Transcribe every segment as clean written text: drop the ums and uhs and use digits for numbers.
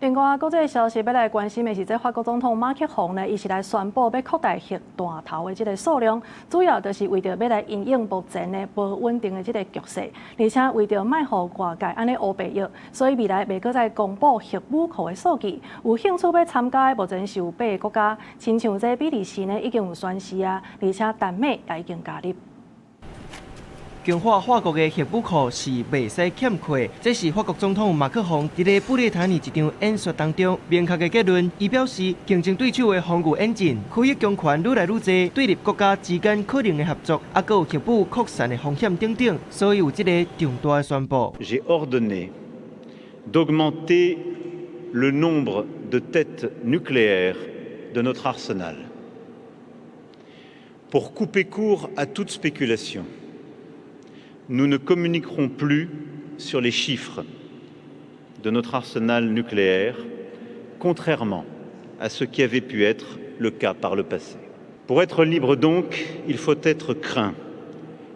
另外，国际消息要来关心的是，法国总统马克宏呢，伊是来宣布要扩大核弹头的这个数量，主要就是为着要来因应目前的不稳定的这个局势，而且为着卖互外界安尼乌白药，所以未来袂搁再公布核武库的数据。有兴趣要参加的目前是有8个国家，亲像这比利时呢已经有宣示啊，而且丹麦也已经加入。 强化法国的核武库是袂使欠缺，这是法国总统马克宏伫咧布列塔尼一场演说当中明确的结论。伊表示，竞争对手的防御演进可以强权愈来愈多，对立国家之间可能的合作，还佫有核武扩散的风险等等，所以有这个重大的宣布。J'ai ordonné d'augmenter le nombre de têtes nucléaires de notre arsenal pour couper court à toute spéculation. Nous ne communiquerons plus sur les chiffres de notre arsenal nucléaire, contrairement à ce qui avait pu être le cas par le passé. Pour être libre donc, il faut être craint.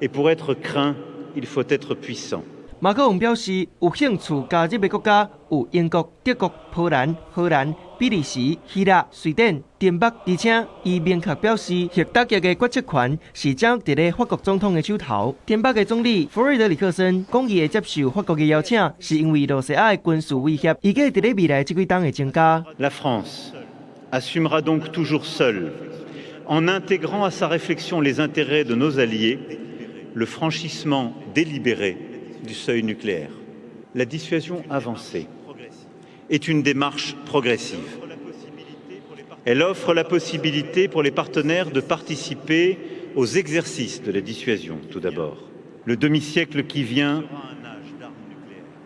Et pour être craint, il faut être puissant. 马克宏表示，有兴趣加入的国家有英国、德国、波兰、荷兰、比利时、希腊、瑞典、丹麦，而且伊明确表示，核打击的决策权是掌握伫咧法国总统的手头。丹麦的总理弗瑞德里克森讲，伊会接受法国的邀请，是因为罗西亚的军事威胁，预计伫咧未来这几冬会增加。La France assumera donc toujours seule, en intégrant à sa réflexion les intérêts de nos alliés, le franchissement délibéré du seuil nucléaire. La dissuasion avancée est une démarche progressive. Elle offre la possibilité pour les partenaires de participer aux exercices de la dissuasion, tout d'abord. Le demi-siècle qui vient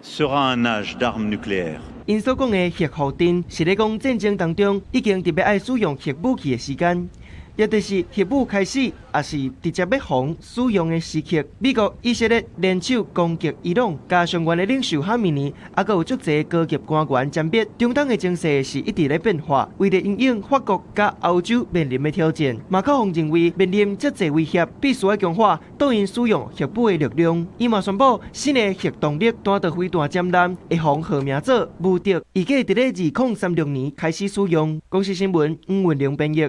sera un âge d'armes nucléaires. 因所讲的核后盾，是咧讲战争当中已经特别爱使用核武器的时间。 也就是核武开始，也是直接要防使用的时刻。美国、以色列联手攻击伊朗，加上原的领袖哈梅尼，还佫有足侪高级官员参别。中东的情势是一直在变化，为了应应法国甲欧洲面临的挑战，马克宏认为面临这侪威胁，必须要强化对应使用核武的力量。伊嘛宣布新的核动力弹道飞弹舰舰会防号名做无敌，预计伫咧2036年开始使用。公司新闻黄文玲编译。